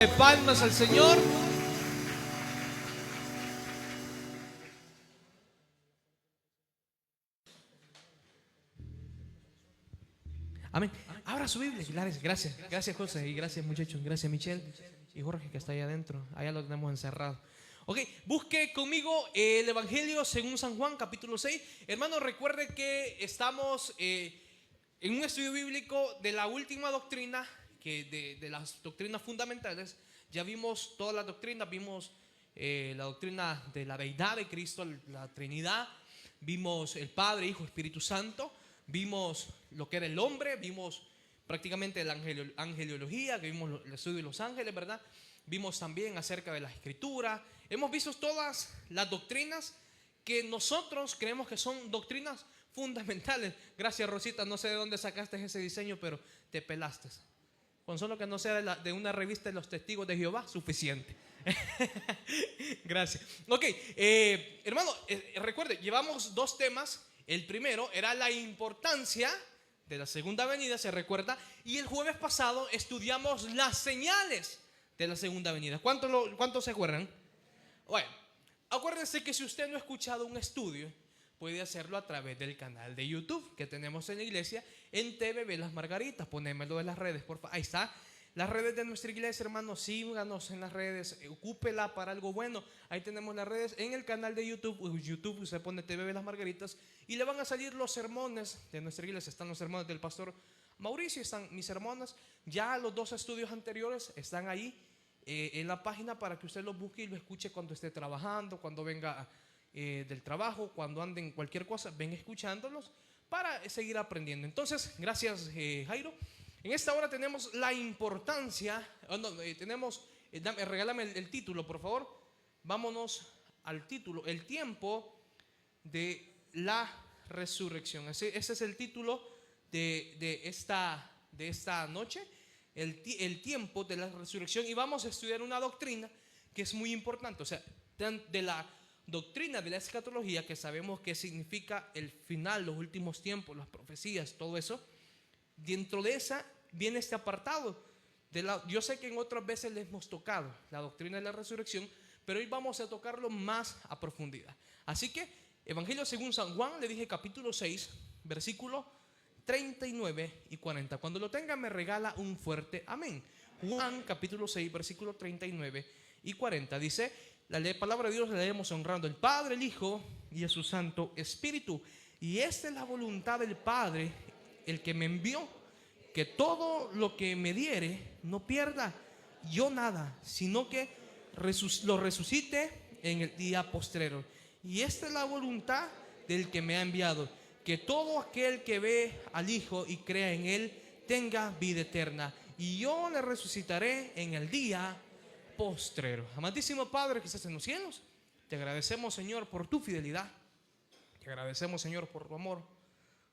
De palmas al Señor. Amén. Abra su Biblia. Gracias. Gracias, José. Y gracias, muchachos. Gracias, Michelle. Y Jorge, que está ahí adentro. Allá lo tenemos encerrado. Ok, busque conmigo el Evangelio según San Juan, capítulo 6. Hermano, recuerde que estamos en un estudio bíblico de la última doctrina, que de las doctrinas fundamentales. Ya vimos todas las doctrinas. Vimos la doctrina de la deidad de Cristo, la Trinidad. Vimos el Padre, Hijo, Espíritu Santo. Vimos lo que era el hombre. Vimos prácticamente la angeliología, que vimos el estudio de los ángeles, ¿verdad? Vimos también acerca de la Escritura. Hemos visto todas las doctrinas que nosotros creemos que son doctrinas fundamentales. Gracias, Rosita. No sé de dónde sacaste ese diseño, pero te pelaste. Con solo que no sea de una revista de los Testigos de Jehová, suficiente. Gracias. Ok, hermano, recuerde, llevamos dos temas. El primero era la importancia de la segunda venida, se recuerda. Y el jueves pasado estudiamos las señales de la segunda venida. ¿Cuántos se acuerdan? Bueno, acuérdense que si usted no ha escuchado un estudio, puede hacerlo a través del canal de YouTube que tenemos en la iglesia, en TVB Las Margaritas. Ponémelo en las redes, por favor. Ahí está. Las redes de nuestra iglesia, hermanos, síganos en las redes, ocúpela para algo bueno. Ahí tenemos las redes en el canal de YouTube. YouTube, usted pone TVB Las Margaritas y le van a salir los sermones de nuestra iglesia. Están los sermones del pastor Mauricio, están mis sermones. Ya los dos estudios anteriores están ahí en la página para que usted los busque y lo escuche cuando esté trabajando, cuando venga del trabajo, cuando anden en cualquier cosa, ven escuchándolos para seguir aprendiendo. Entonces, gracias, Jairo. En esta hora tenemos la importancia, regálame el título, por favor. Vámonos al título, el tiempo de la resurrección. Ese es el título de esta noche, el tiempo de la resurrección. Y vamos a estudiar una doctrina que es muy importante, o sea, de la doctrina de la escatología, que sabemos que significa el final, los últimos tiempos, las profecías, todo eso. Dentro de esa viene este apartado yo sé que en otras veces les hemos tocado la doctrina de la resurrección, pero hoy vamos a tocarlo más a profundidad. Así que Evangelio según San Juan, le dije capítulo 6, versículo 39 y 40. Cuando lo tenga me regala un fuerte amén. Juan capítulo 6, versículo 39 y 40 dice: la palabra de Dios la leemos honrando al Padre, el Hijo y a su Santo Espíritu. Y esta es la voluntad del Padre, el que me envió, que todo lo que me diere no pierda yo nada, sino que lo resucite en el día postrero. Y esta es la voluntad del que me ha enviado, que todo aquel que ve al Hijo y crea en él tenga vida eterna, y yo le resucitaré en el día postrero. Amantísimo Padre que estás en los cielos, te agradecemos, Señor, por tu fidelidad. Te agradecemos, Señor, por tu amor,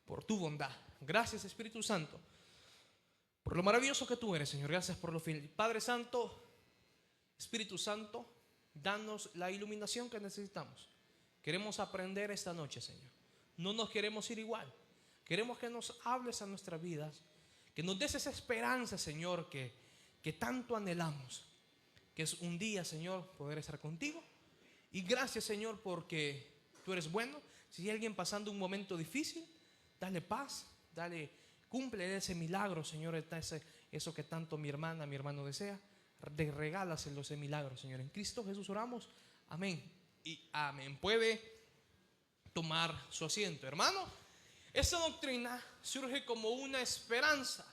por tu bondad. Gracias, Espíritu Santo, por lo maravilloso que tú eres, Señor. Gracias por lo fiel. Padre Santo, Espíritu Santo, danos la iluminación que necesitamos. Queremos aprender esta noche, Señor. No nos queremos ir igual. Queremos que nos hables a nuestras vidas, que nos des esa esperanza, Señor, que tanto anhelamos, que es un día, Señor, poder estar contigo. Y gracias, Señor, porque tú eres bueno. Si hay alguien pasando un momento difícil, dale paz, cumple ese milagro, Señor. Eso que tanto mi hermana, mi hermano desea, regálaselo ese milagro, Señor. En Cristo Jesús oramos, amén y amén. Puede tomar su asiento, hermano. Esta doctrina surge como una esperanza.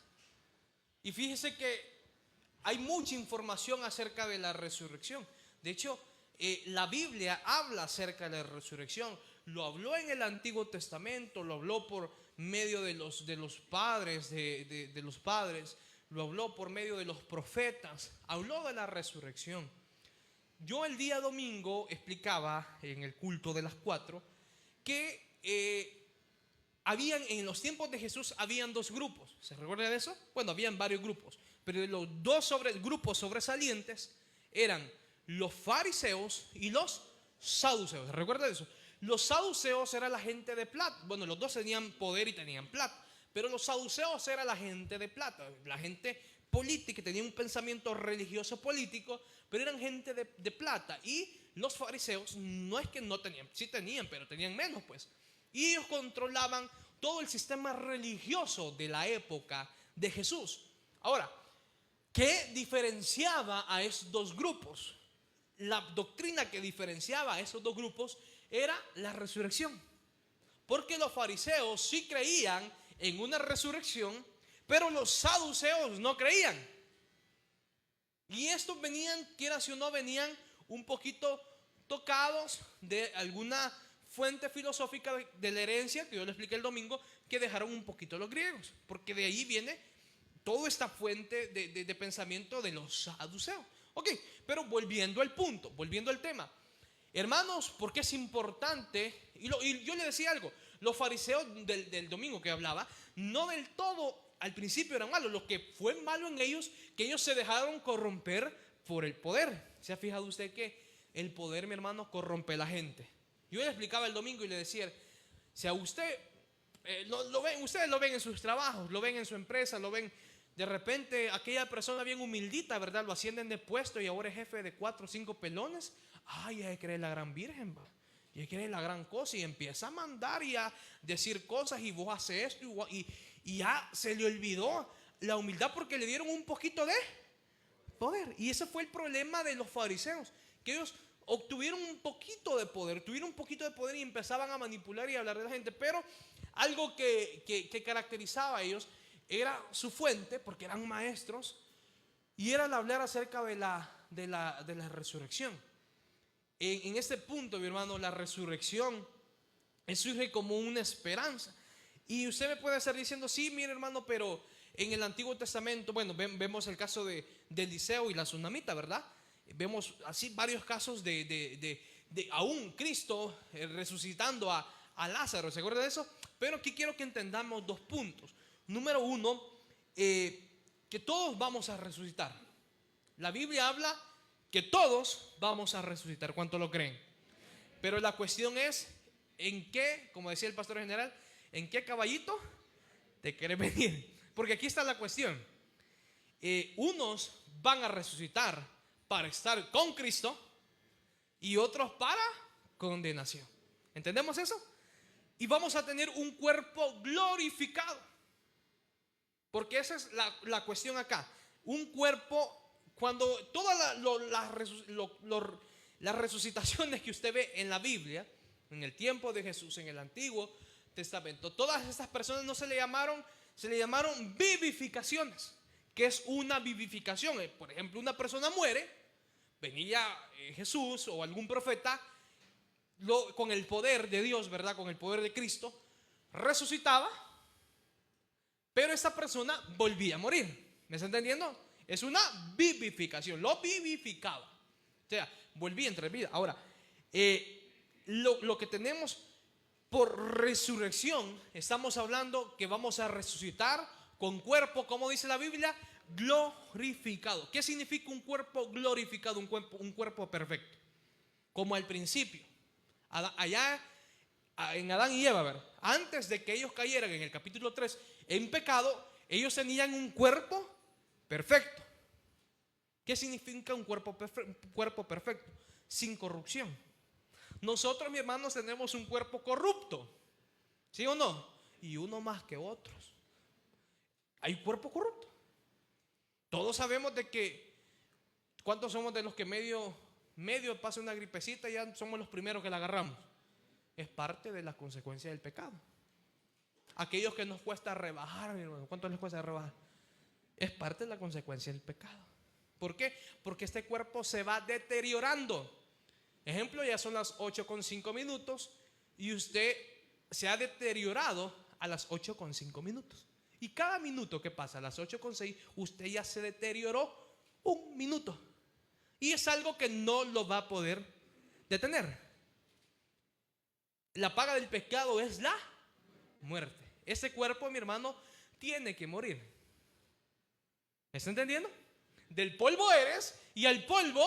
Y fíjese que hay mucha información acerca de la resurrección. De hecho, la Biblia habla acerca de la resurrección. Lo habló en el Antiguo Testamento, lo habló por medio de los padres, de los padres, lo habló por medio de los profetas, habló de la resurrección. Yo el día domingo explicaba en el culto de las 4 que en los tiempos de Jesús habían dos grupos. ¿Se recuerda de eso? Bueno, habían varios grupos, pero los dos grupos sobresalientes eran los fariseos y los saduceos. ¿Se recuerda de eso? Los saduceos era la gente de plata. Bueno, los dos tenían poder y tenían plata, pero los saduceos era la gente de plata, la gente política, tenían un pensamiento religioso político, pero eran gente de plata. Y los fariseos no es que no tenían, sí tenían, pero tenían menos pues. Y ellos controlaban todo el sistema religioso de la época de Jesús. Ahora, ¿qué diferenciaba a esos dos grupos? La doctrina que diferenciaba a esos dos grupos era la resurrección. Porque los fariseos sí creían en una resurrección, pero los saduceos no creían. Y estos venían, quieras o no, venían un poquito tocados de alguna fuente filosófica de la herencia, que yo le expliqué el domingo, que dejaron un poquito los griegos. Porque de ahí viene toda esta fuente de pensamiento de los saduceos. Ok, pero volviendo al punto, volviendo al tema. Hermanos, porque es importante, y yo le decía algo, los fariseos del domingo que hablaba, no del todo al principio eran malos. Lo que fue malo en ellos, que ellos se dejaron corromper por el poder. ¿Se ha fijado usted que el poder, mi hermano, corrompe a la gente? Yo le explicaba el domingo y le decía, si a usted, lo ven, ustedes lo ven en sus trabajos, lo ven en su empresa, lo ven, de repente aquella persona bien humildita, ¿verdad? Lo ascienden de puesto y ahora es jefe de 4 o 5 pelones. Ay, ya cree la gran virgen, va. Ya cree la gran cosa y empieza a mandar y a decir cosas y vos haces esto y ya se le olvidó la humildad porque le dieron un poquito de poder. Y ese fue el problema de los fariseos, que ellos obtuvieron un poquito de poder, tuvieron un poquito de poder y empezaban a manipular y a hablar de la gente. Pero algo que caracterizaba a ellos era su fuente, porque eran maestros, y era el hablar acerca de la resurrección. En este punto, mi hermano, la resurrección surge como una esperanza. Y usted me puede estar diciendo, sí, mire hermano, pero en el Antiguo Testamento, bueno, vemos el caso de Eliseo y la tsunamita, ¿verdad? Vemos así varios casos de aún Cristo resucitando a Lázaro, ¿se acuerda de eso? Pero aquí quiero que entendamos dos puntos. Número uno, que todos vamos a resucitar. La Biblia habla que todos vamos a resucitar. ¿Cuánto lo creen? Pero la cuestión es, ¿en qué, como decía el pastor general, en qué caballito te quieres venir? Porque aquí está la cuestión. Unos van a resucitar para estar con Cristo y otros para condenación. ¿Entendemos eso? Y vamos a tener un cuerpo glorificado. Porque esa es la cuestión acá. Un cuerpo, cuando todas las resucitaciones que usted ve en la Biblia, en el tiempo de Jesús, en el Antiguo Testamento, todas estas personas no se le llamaron, se le llamaron vivificaciones. ¿Qué es una vivificación? Por ejemplo, una persona muere, venía Jesús o algún profeta con el poder de Dios, ¿verdad? Con el poder de Cristo, resucitaba, pero esa persona volvía a morir. ¿Me está entendiendo? Es una vivificación, lo vivificaba. O sea, volvía a entrar en vida. Ahora, lo que tenemos por resurrección, estamos hablando que vamos a resucitar con cuerpo, como dice la Biblia, glorificado. ¿Qué significa un cuerpo glorificado? Un cuerpo perfecto. Como al principio, allá en Adán y Eva, ¿verdad? Antes de que ellos cayeran en el capítulo 3 en pecado, ellos tenían un cuerpo perfecto. ¿Qué significa un cuerpo perfecto? Sin corrupción. Nosotros, mis hermanos, tenemos un cuerpo corrupto, ¿sí o no? Y uno más que otros. Hay cuerpo corrupto. Todos sabemos de que ¿cuántos somos de los que medio pasa una gripecita y ya somos los primeros que la agarramos? Es parte de la consecuencia del pecado. Aquellos que nos cuesta rebajar, mi hermano, ¿cuánto les cuesta rebajar? Es parte de la consecuencia del pecado. ¿Por qué? Porque este cuerpo se va deteriorando. Ejemplo, ya son las 8:05 y usted se ha deteriorado a las 8:05. Y cada minuto que pasa a las 8:06, usted ya se deterioró 1 minuto. Y es algo que no lo va a poder detener. La paga del pecado es la muerte. Ese cuerpo, mi hermano, tiene que morir. ¿Me está entendiendo? Del polvo eres y al polvo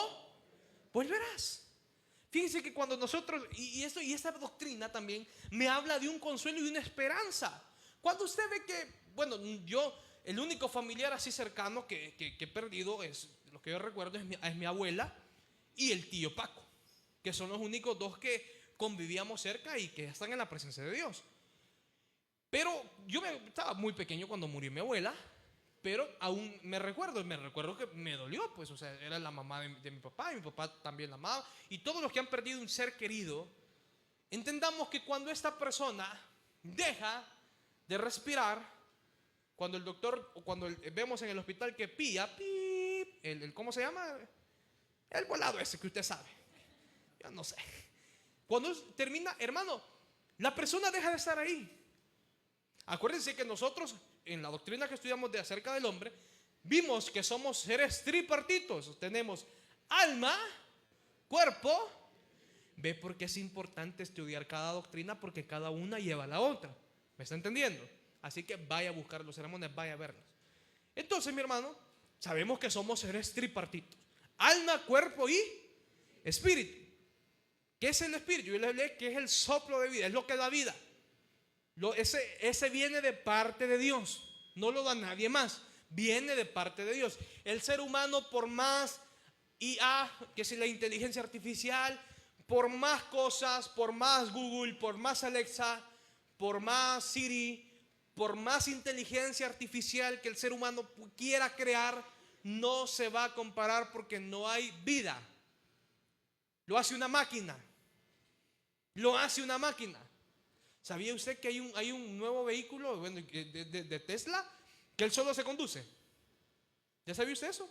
volverás. Fíjense que cuando nosotros, y esta doctrina también me habla de un consuelo y una esperanza. Cuando usted ve que, bueno, yo el único familiar así cercano que he perdido, es lo que yo recuerdo, es mi abuela y el tío Paco, que son los únicos dos que convivíamos cerca y que están en la presencia de Dios. Pero yo estaba muy pequeño cuando murió mi abuela, pero aún me recuerdo que me dolió, pues, o sea, era la mamá de mi papá, y mi papá también la amaba, y todos los que han perdido un ser querido, entendamos que cuando esta persona deja de respirar, cuando el doctor, o cuando vemos en el hospital que pía, pip, ¿cómo se llama? El volado ese que usted sabe, yo no sé. Cuando termina, hermano, la persona deja de estar ahí. Acuérdense que nosotros, en la doctrina que estudiamos de acerca del hombre, vimos que somos seres tripartitos. Tenemos alma, cuerpo. ¿Ve por qué es importante estudiar cada doctrina? Porque cada una lleva a la otra. ¿Me está entendiendo? Así que vaya a buscar los sermones, vaya a verlos. Entonces, mi hermano, sabemos que somos seres tripartitos: alma, cuerpo y espíritu. ¿Qué es el espíritu? Yo les hablé que es el soplo de vida, es lo que da vida. Ese viene de parte de Dios, no lo da nadie más, viene de parte de Dios. El ser humano, por más IA, que es la inteligencia artificial, por más cosas, por más Google, por más Alexa, por más Siri, por más inteligencia artificial que el ser humano quiera crear, no se va a comparar, porque no hay vida. Lo hace una máquina. Lo hace una máquina. ¿Sabía usted que hay un nuevo vehículo, bueno, de Tesla, que él solo se conduce? ¿Ya sabía usted eso?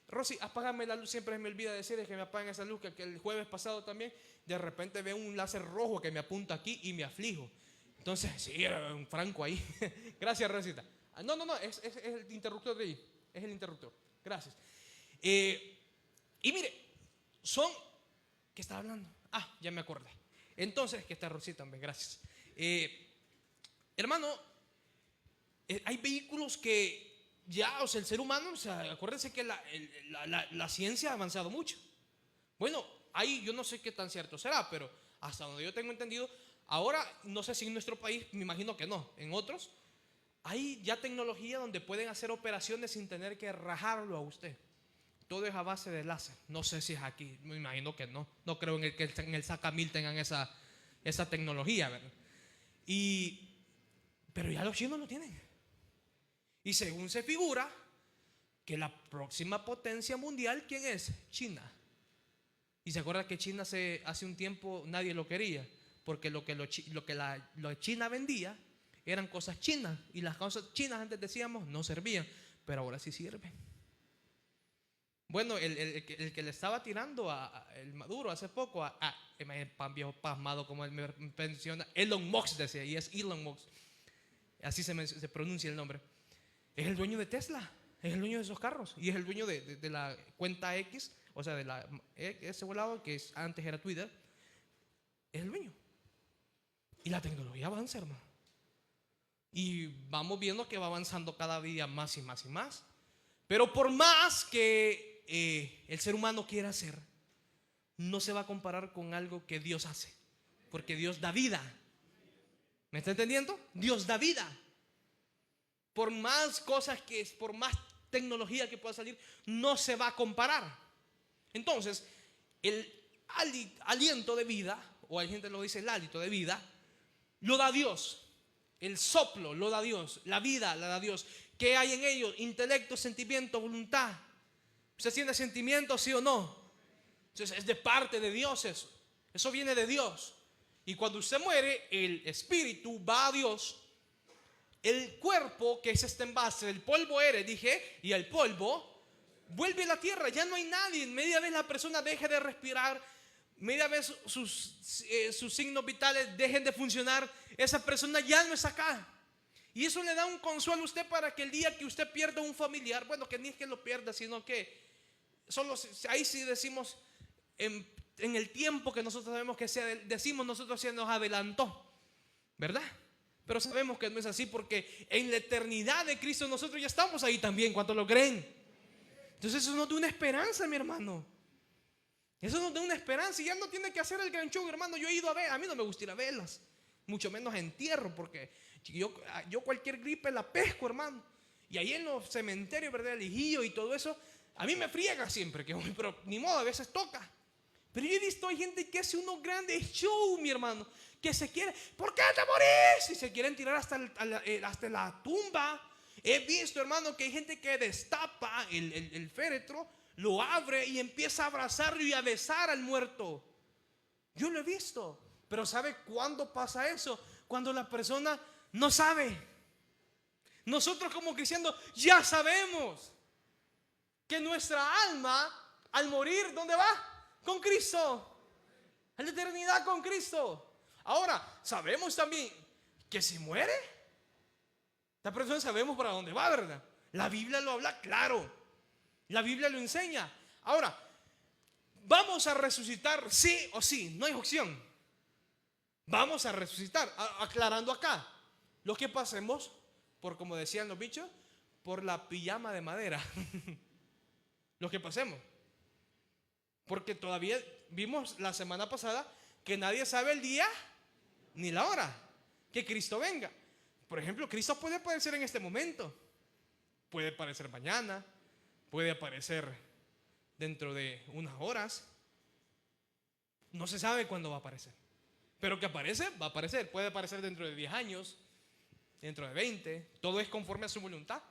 Rosy, apágame la luz. Siempre me olvida decirle que me apaguen esa luz, que el jueves pasado también de repente veo un láser rojo que me apunta aquí y me aflijo. Entonces, sí, era un franco ahí. Gracias, Rosita. No, es el interruptor de ahí. Es el interruptor. Gracias. Y mire, ¿qué estaba hablando? Ya me acordé. Entonces, que está Rosita también, gracias. Hermano, hay vehículos que ya, o sea, el ser humano, o sea, acuérdense que la ciencia ha avanzado mucho. Bueno, ahí yo no sé qué tan cierto será, pero hasta donde yo tengo entendido, ahora, no sé si en nuestro país, me imagino que no, en otros, hay ya tecnología donde pueden hacer operaciones sin tener que rajarlo a usted. Todo es a base de láser. No sé si es aquí, me imagino que no. No creo que en el Sacamil tengan esa tecnología, ¿verdad? Pero ya los chinos lo tienen. Y según se figura que la próxima potencia mundial, ¿quién es? China. Y se acuerda que China hace un tiempo nadie lo quería, porque lo que China vendía eran cosas chinas, y las cosas chinas antes decíamos no servían, pero ahora sí sirven. Bueno, el que le estaba tirando a el Maduro hace poco, viejo pasmado como él me menciona, Elon Musk decía, y es Elon Musk, así se pronuncia el nombre. Es el dueño de Tesla, es el dueño de esos carros, y es el dueño de la cuenta X, o sea, de ese volado que antes era Twitter. Es el dueño. Y la tecnología avanza, hermano. Y vamos viendo que va avanzando cada día más y más y más. Pero por más que el ser humano quiera hacer, no se va a comparar con algo que Dios hace, porque Dios da vida. ¿Me está entendiendo? Dios da vida. Por más cosas por más tecnología que pueda salir, no se va a comparar. Entonces, el aliento de vida, o hay gente que lo dice el hálito de vida, lo da Dios. El soplo lo da Dios. La vida la da Dios. ¿Qué hay en ellos? Intelecto, sentimiento, voluntad. ¿Usted tiene sentimientos, sí o no? Entonces es de parte de Dios eso. Eso viene de Dios. Y cuando usted muere, el espíritu va a Dios. El cuerpo, que es este envase, del polvo eres, dije, y el polvo vuelve a la tierra. Ya no hay nadie. Media vez la persona deje de respirar, media vez sus signos vitales dejen de funcionar, esa persona ya no está acá. Y eso le da un consuelo a usted para que el día que usted pierda un familiar, bueno, que ni es que lo pierda, sino que solo ahí sí decimos en el tiempo que nosotros sabemos que decimos nosotros se nos adelantó, ¿verdad? Pero sabemos que no es así, porque en la eternidad de Cristo nosotros ya estamos ahí también. ¿Cuántos lo creen? Entonces eso nos da una esperanza, mi hermano. Eso nos da una esperanza, y ya no tiene que hacer el gran show, hermano. Yo he ido a ver, a mí no me gusta ir a verlas, mucho menos entierro, porque yo cualquier gripe la pesco, hermano. Y ahí en los cementerios, ¿verdad? El Ejido y todo eso, a mí me friega siempre que voy, pero ni modo, a veces toca. Pero yo he visto, hay gente que hace unos grandes shows, mi hermano, que se quiere, ¿por qué te morís? Y se quieren tirar hasta la tumba. He visto, hermano, que hay gente que destapa el féretro, lo abre y empieza a abrazarlo y a besar al muerto. Yo lo he visto. Pero ¿sabe cuándo pasa eso? Cuando la persona no sabe. Nosotros como cristianos ya sabemos que nuestra alma al morir, ¿dónde va? Con Cristo, a la eternidad con Cristo. Ahora, sabemos también que si muere, la persona sabemos para dónde va, ¿verdad? La Biblia lo habla claro, la Biblia lo enseña. Ahora, ¿vamos a resucitar sí o sí? No hay opción. Vamos a resucitar, aclarando acá, lo que pasemos por, como decían los bichos, por la pijama de madera. Lo que pasemos. Porque todavía vimos la semana pasada que nadie sabe el día ni la hora que Cristo venga. Por ejemplo, Cristo puede aparecer en este momento, puede aparecer mañana, puede aparecer dentro de unas horas. No se sabe cuándo va a aparecer. Pero que aparece, va a aparecer. Puede aparecer dentro de 10 años, dentro de 20. Todo es conforme a su voluntad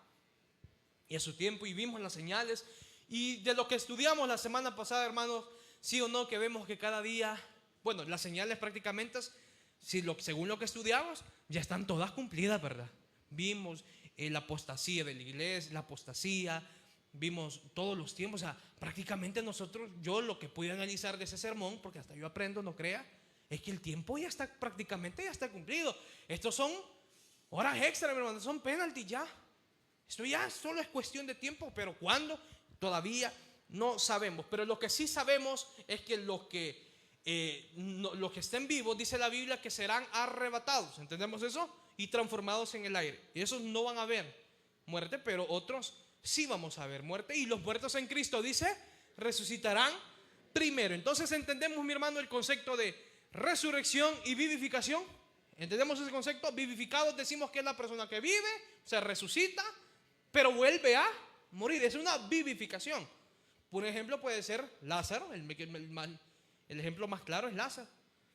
y a su tiempo. Y vimos las señales. Y de lo que estudiamos la semana pasada, hermanos, sí o no, que vemos que cada día, bueno, las señales prácticamente, según lo que estudiamos, ya están todas cumplidas, ¿verdad? Vimos la apostasía de la iglesia, la apostasía, vimos todos los tiempos. O sea, prácticamente nosotros, yo lo que pude analizar de ese sermón, porque hasta yo aprendo, no crea, es que el tiempo ya está prácticamente, ya está cumplido. Estos son horas extra, mi hermano, son penalty ya. Esto ya solo es cuestión de tiempo, pero ¿cuándo? Todavía no sabemos. Pero lo que sí sabemos es que los que estén vivos, dice la Biblia, que serán arrebatados. ¿Entendemos eso? Y transformados en el aire. Y esos no van a ver muerte, pero otros sí vamos a ver muerte. Y los muertos en Cristo, dice, resucitarán primero. Entonces entendemos, mi hermano, el concepto de resurrección y vivificación. ¿Entendemos ese concepto? Vivificados decimos que es la persona que vive, se resucita, pero vuelve a morir. Es una vivificación. Por ejemplo puede ser Lázaro. El ejemplo más claro es Lázaro.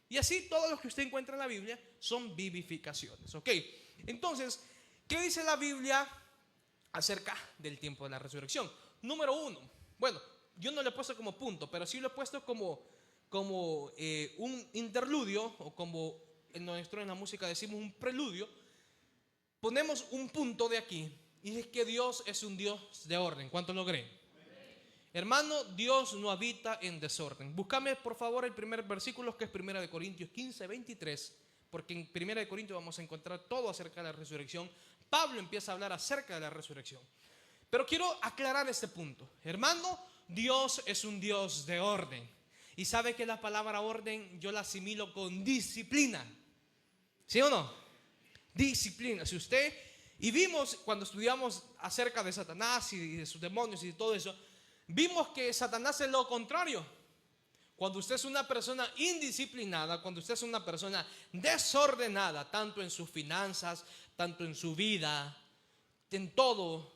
Y así todos los que usted encuentra en la Biblia son vivificaciones. ¿Ok? Entonces, ¿qué dice la Biblia acerca del tiempo de la resurrección? Número 1. Bueno, yo no lo he puesto como punto, pero sí lo he puesto como un interludio, o como en la música decimos un preludio. Ponemos un punto de aquí. Y es que Dios es un Dios de orden. ¿Cuántos lo creen? Hermano, Dios no habita en desorden. Búscame por favor el primer versículo, que es 1 Corintios 15, 23. Porque en 1 Corintios vamos a encontrar todo acerca de la resurrección. Pablo empieza a hablar acerca de la resurrección. Pero quiero aclarar este punto. Hermano, Dios es un Dios de orden. Y sabe que la palabra orden yo la asimilo con disciplina. ¿Sí o no? Disciplina. Si usted... Y vimos cuando estudiamos acerca de Satanás y de sus demonios y de todo eso, vimos que Satanás es lo contrario. Cuando usted es una persona indisciplinada, cuando usted es una persona desordenada, tanto en sus finanzas, tanto en su vida, en todo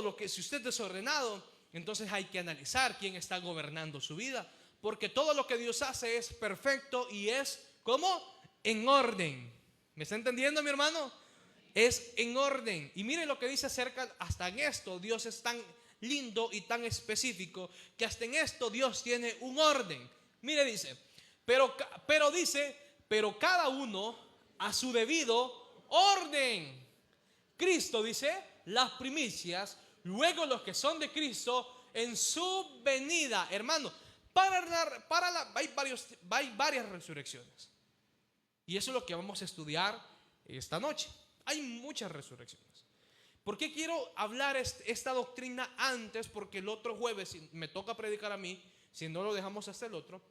lo que, si usted es desordenado, entonces hay que analizar quién está gobernando su vida, porque todo lo que Dios hace es perfecto y es como en orden. ¿Me está entendiendo, mi hermano? Es en orden. Y miren lo que dice acerca, hasta en esto Dios es tan lindo y tan específico, que hasta en esto Dios tiene un orden. Mire, dice, pero cada uno a su debido orden. Cristo dice, las primicias, luego los que son de Cristo en su venida. Hermano, hay varias resurrecciones. Y eso es lo que vamos a estudiar esta noche. Hay muchas resurrecciones. ¿Por qué quiero hablar esta doctrina antes? Porque el otro jueves, si me toca predicar a mí, si no lo dejamos hasta el otro,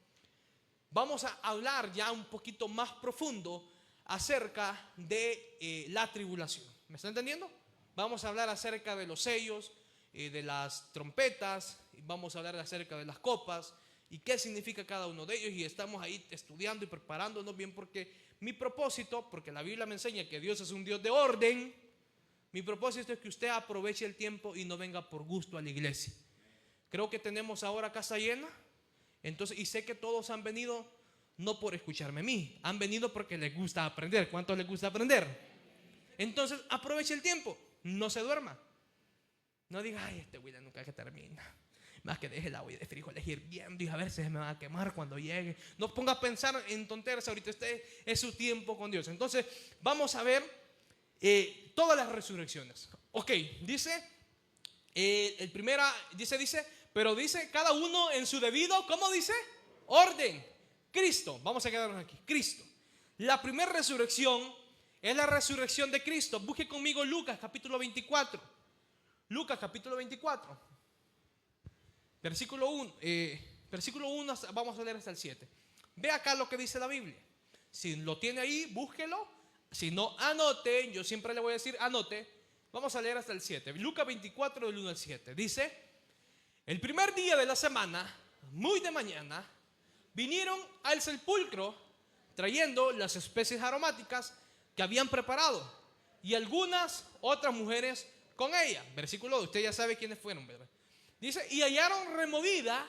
vamos a hablar ya un poquito más profundo acerca de la tribulación. ¿Me está entendiendo? Vamos a hablar acerca de los sellos, de las trompetas, vamos a hablar acerca de las copas y qué significa cada uno de ellos. Y estamos ahí estudiando y preparándonos bien, porque mi propósito, porque la Biblia me enseña que Dios es un Dios de orden, Mi propósito es que usted aproveche el tiempo y no venga por gusto a la iglesia. Creo que tenemos ahora casa llena. Entonces, y sé que todos han venido no por escucharme a mí, han venido porque les gusta aprender. ¿Cuántos les gusta aprender? Entonces, aproveche el tiempo, no se duerma. No diga, ay, este William nunca que termina. Más que deje la olla de frijoles hirviendo y a ver si se me va a quemar cuando llegue. No ponga a pensar en tonteras ahorita. Este es su tiempo con Dios. Entonces, vamos a ver todas las resurrecciones. Ok, dice, el primera, dice, pero dice cada uno en su debido, ¿cómo dice? Orden. Cristo, vamos a quedarnos aquí, Cristo. La primera resurrección es la resurrección de Cristo. Busque conmigo Lucas capítulo 24. Lucas capítulo 24. Versículo 1, vamos a leer hasta el 7. Ve acá lo que dice la Biblia. Si lo tiene ahí, búsquelo. Si no, anote. Yo siempre le voy a decir, anote. Vamos a leer hasta el 7. Lucas 24 del 1 al 7. Dice, el primer día de la semana, muy de mañana, vinieron al sepulcro trayendo las especies aromáticas que habían preparado y algunas otras mujeres con ella. Versículo 2, usted ya sabe quiénes fueron, ¿verdad? Dice, y hallaron removida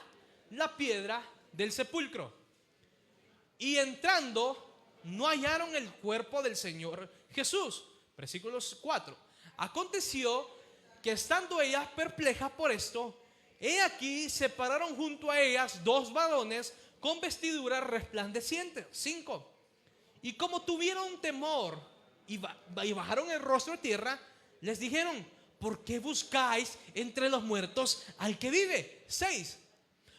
la piedra del sepulcro. Y entrando, no hallaron el cuerpo del Señor Jesús. Versículo 4. Aconteció que estando ellas perplejas por esto, he aquí se pararon junto a ellas dos varones con vestiduras resplandecientes. 5. Y como tuvieron temor y bajaron el rostro a tierra, les dijeron, ¿por qué buscáis entre los muertos al que vive? 6.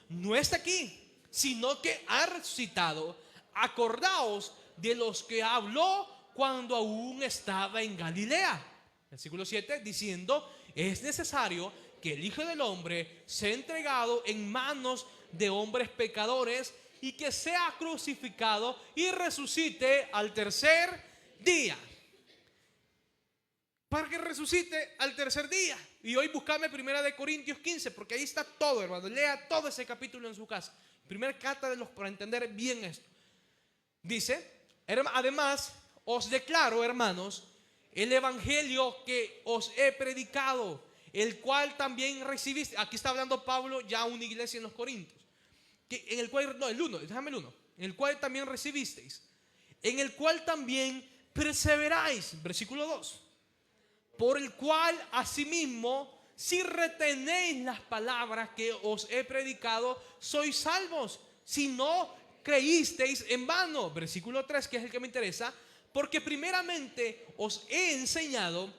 No está aquí, sino que ha resucitado. Acordaos de los que habló cuando aún estaba en Galilea. Versículo 7, diciendo, es necesario que el Hijo del Hombre sea entregado en manos de hombres pecadores y que sea crucificado y resucite al tercer día. Para que resucite al tercer día. Y hoy buscame 1 Corintios 15, porque ahí está todo, hermano. Lea todo ese capítulo en su casa. Primera carta de los, para entender bien esto. Dice, además, os declaro, hermanos, el evangelio que os he predicado, el cual también recibiste. Aquí está hablando Pablo ya a una iglesia en los Corintios. En el cual, no, el 1, déjame el 1. En el cual también recibisteis. En el cual también perseveráis. Versículo 2. Por el cual asimismo, si retenéis las palabras que os he predicado, sois salvos. Si no creísteis en vano. Versículo 3, que es el que me interesa. Porque primeramente os he enseñado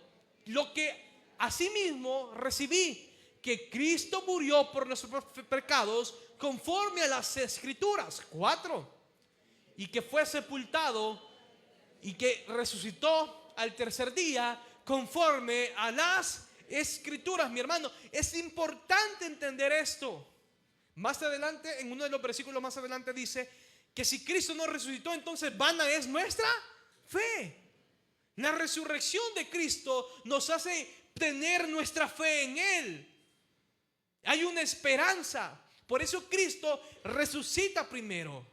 lo que asimismo recibí, que Cristo murió por nuestros pecados conforme a las Escrituras. 4. Y que fue sepultado y que resucitó al tercer día conforme a las Escrituras. Mi hermano, es importante entender esto. Más adelante, en uno de los versículos más adelante dice que si Cristo no resucitó, entonces vana es nuestra fe. La resurrección de Cristo nos hace tener nuestra fe en Él. Hay una esperanza. Por eso Cristo resucita primero,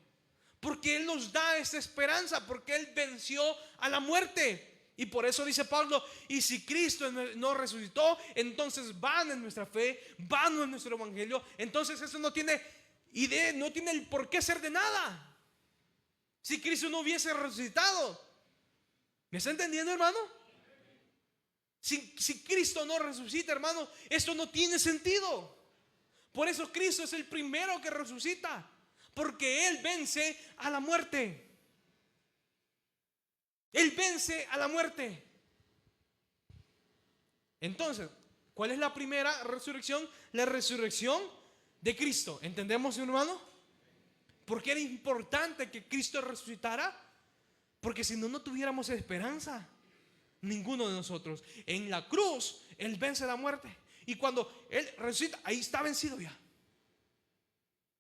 porque Él nos da esa esperanza, porque Él venció a la muerte. Y por eso dice Pablo, y si Cristo no resucitó, entonces vana es nuestra fe, vano es nuestro evangelio. Entonces eso no tiene idea, no tiene el por qué ser de nada. Si Cristo no hubiese resucitado. ¿Me está entendiendo, hermano? Si Cristo no resucita, hermano, esto no tiene sentido. Por eso Cristo es el primero que resucita, porque Él vence a la muerte. Él vence a la muerte. Entonces, ¿cuál es la primera resurrección? La resurrección de Cristo. ¿Entendemos, hermano? ¿Por qué era importante que Cristo resucitara? Porque si no, no tuviéramos esperanza. Ninguno de nosotros. En la cruz, Él vence la muerte. Y cuando Él resucita, ahí está vencido ya.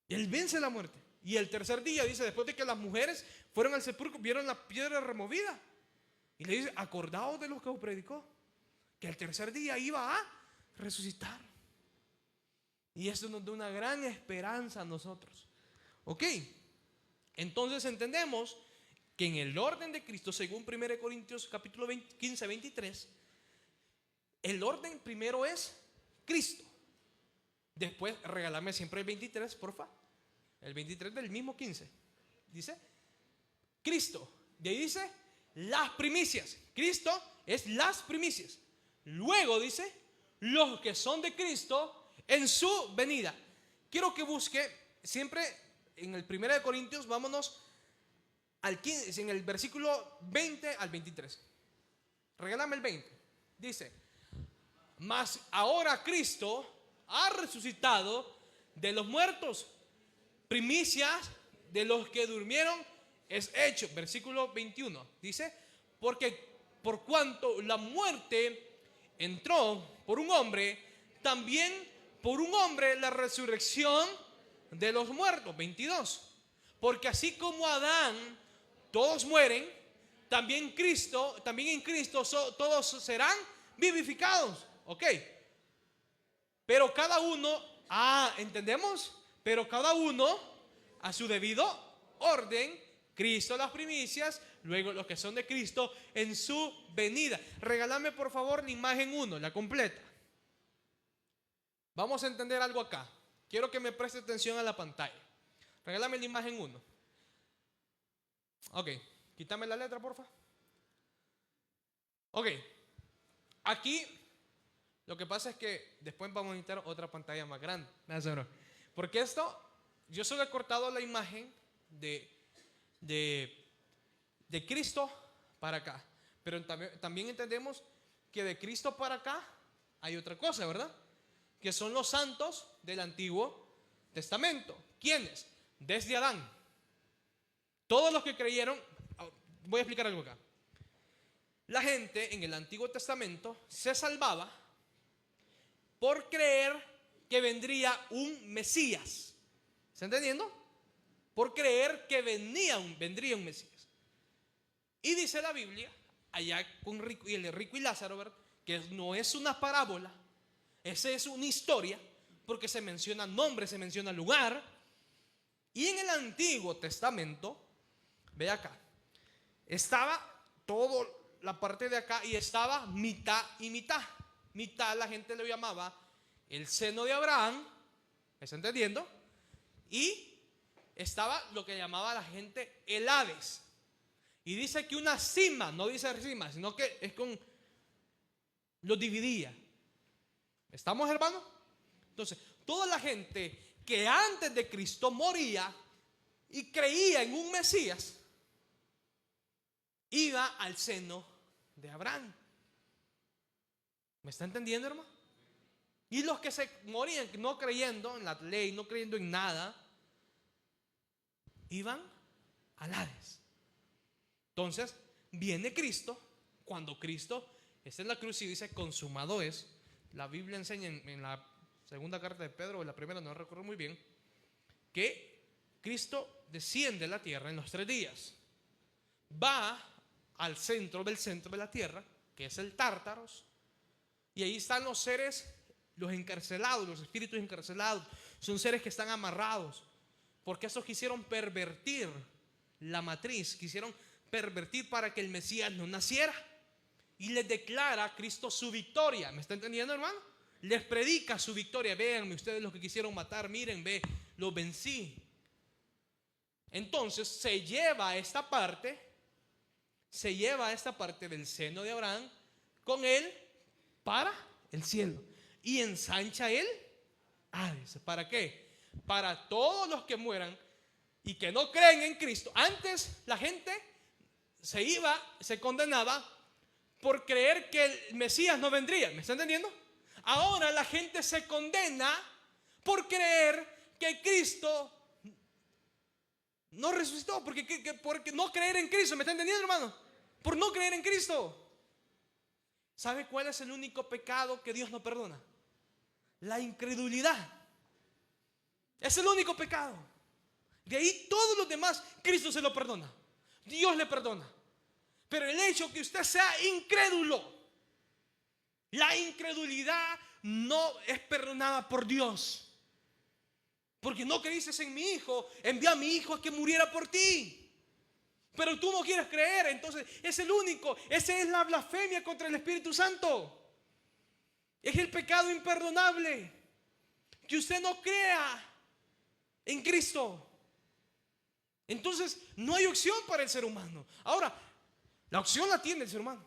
Él vence la muerte. Y el tercer día, dice, después de que las mujeres fueron al sepulcro, vieron la piedra removida. Y le dice, acordaos de lo que os predicó, que el tercer día iba a resucitar. Y eso nos da una gran esperanza a nosotros. Ok. Entonces entendemos que en el orden de Cristo, según 1 Corintios capítulo 15, 23, el orden primero es Cristo. Después, regálame siempre el 23, porfa. El 23 del mismo 15. Dice Cristo. De ahí dice las primicias. Cristo es las primicias. Luego dice los que son de Cristo en su venida. Quiero que busque siempre en el 1 de Corintios, vámonos al 15, en el versículo 20 al 23. Regálame el 20. Dice: mas ahora Cristo ha resucitado de los muertos, primicias de los que durmieron es hecho. Versículo 21 dice: porque por cuanto la muerte entró por un hombre, también por un hombre la resurrección de los muertos. 22. Porque así como Adán todos mueren, también en Cristo todos serán vivificados. Ok. Pero cada uno, ¿entendemos? Pero cada uno a su debido orden. Cristo las primicias, luego los que son de Cristo en su venida. Regálame por favor la imagen 1, la completa. Vamos a entender algo acá. Quiero que me preste atención a la pantalla. Regálame la imagen 1. Ok, quítame la letra, porfa. Ok, aquí lo que pasa es que después vamos a necesitar otra pantalla más grande. Porque esto, yo solo he cortado la imagen de Cristo para acá. Pero también entendemos que de Cristo para acá hay otra cosa, ¿verdad? Que son los santos del Antiguo Testamento. ¿Quiénes? Desde Adán. Todos los que creyeron. Voy a explicar algo acá. La gente en el Antiguo Testamento se salvaba por creer que vendría un Mesías. ¿Está entendiendo? Por creer que vendría un Mesías. Y dice la Biblia, allá con el rico y Lázaro, ¿verdad?, que no es una parábola, esa es una historia, porque se menciona nombre, se menciona lugar. Y en el Antiguo Testamento, ve acá, estaba toda la parte de acá y estaba mitad y mitad. Mitad la gente lo llamaba el seno de Abraham, ¿me está entendiendo? Y estaba lo que llamaba la gente el Hades. Y dice que una cima, no dice cima, sino que es con, lo dividía. ¿Estamos, hermanos? Entonces, toda la gente que antes de Cristo moría y creía en un Mesías, iba al seno de Abraham. ¿Me está entendiendo, hermano? Y los que se morían no creyendo en la ley, no creyendo en nada, iban al Hades. Entonces viene Cristo. Cuando Cristo está en la cruz y dice consumado es, la Biblia enseña en la segunda carta de Pedro, o en la primera, no recuerdo muy bien, que Cristo desciende a la tierra en los 3 días, va al centro de la tierra, que es el Tártaros, y ahí están los seres, los encarcelados, los espíritus encarcelados. Son seres que están amarrados, porque esos quisieron pervertir la matriz, quisieron pervertir para que el Mesías no naciera. Y les declara a Cristo su victoria. ¿Me está entendiendo, hermano? Les predica su victoria. Véanme ustedes los que quisieron matar, miren, ve, los vencí. Entonces se lleva esta parte del seno de Abraham con él para el cielo. Y ensancha él Hades. ¿Para qué? Para todos los que mueran y que no creen en Cristo. Antes la gente se condenaba por creer que el Mesías no vendría. ¿Me está entendiendo? Ahora la gente se condena por creer que Cristo no resucitó, porque no creer en Cristo. ¿Me está entendiendo, hermano? Por no creer en Cristo. ¿Sabe cuál es el único pecado que Dios no perdona? La incredulidad. Es el único pecado. De ahí todos los demás Cristo se lo perdona. Dios le perdona. Pero el hecho que usted sea incrédulo, la incredulidad no es perdonada por Dios. Porque no creíste en mi hijo, envié a mi hijo a que muriera por ti. Pero tú no quieres creer, entonces es el único. Esa es la blasfemia contra el Espíritu Santo. Es el pecado imperdonable que usted no crea en Cristo. Entonces no hay opción para el ser humano. Ahora, la opción la tiene el ser humano.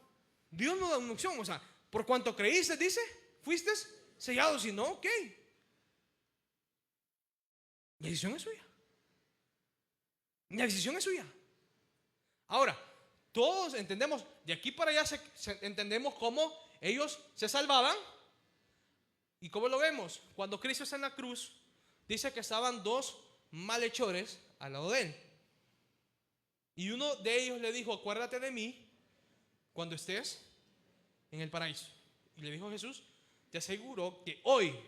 Dios no da una opción. O sea, por cuanto creíste, dice, fuiste sellado. Si no, ok. La decisión es suya. La decisión es suya. Ahora, todos entendemos, de aquí para allá entendemos cómo ellos se salvaban. ¿Y cómo lo vemos? Cuando Cristo está en la cruz, dice que estaban dos malhechores al lado de él. Y uno de ellos le dijo, acuérdate de mí cuando estés en el paraíso. Y le dijo Jesús, te aseguro que hoy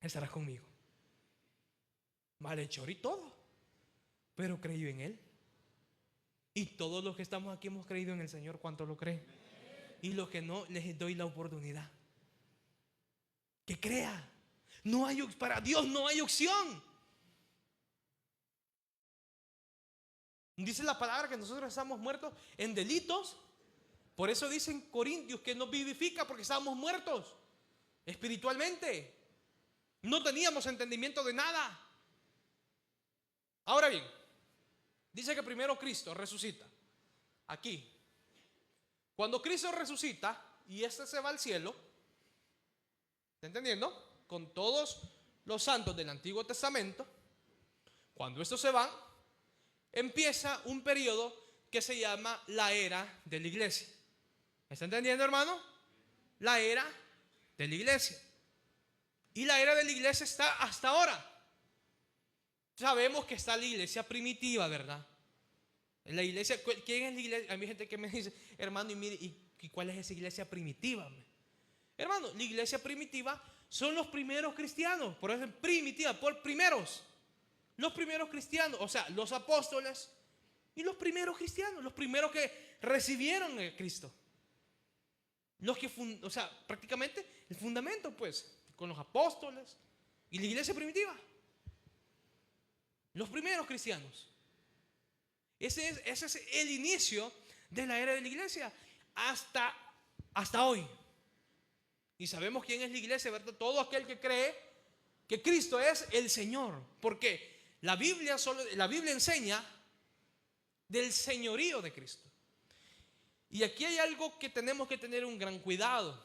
estarás conmigo. Malhechor y todo, pero creyó en él. Y todos los que estamos aquí hemos creído en el Señor. ¿Cuántos lo creen? Y los que no, les doy la oportunidad que crea. No hay, para Dios no hay opción. Dice la palabra que nosotros estamos muertos en delitos. Por eso dicen Corintios que nos vivifica, porque estábamos muertos espiritualmente. No teníamos entendimiento de nada. Ahora bien, dice que primero Cristo resucita. Aquí, cuando Cristo resucita y se va al cielo, ¿está entendiendo? Con todos los santos del Antiguo Testamento, cuando estos se van, empieza un periodo que se llama la era de la iglesia. ¿Está entendiendo, hermano? La era de la iglesia. Y la era de la iglesia está hasta ahora. Sabemos que está la iglesia primitiva, ¿verdad? La iglesia, ¿quién es la iglesia? Hay gente que me dice, hermano, y mire, ¿y cuál es esa iglesia primitiva? Hermano, la iglesia primitiva son los primeros cristianos. Por eso primitiva, por primeros. Los primeros cristianos, o sea, los apóstoles y los primeros cristianos, los primeros que recibieron a Cristo. Los que, o sea, prácticamente el fundamento, pues, con los apóstoles y la iglesia primitiva. Los primeros cristianos. Ese es el inicio de la era de la iglesia hasta hoy. Y sabemos quién es la iglesia, ¿verdad? Todo aquel que cree que Cristo es el Señor. Porque la Biblia enseña del señorío de Cristo. Y aquí hay algo que tenemos que tener un gran cuidado.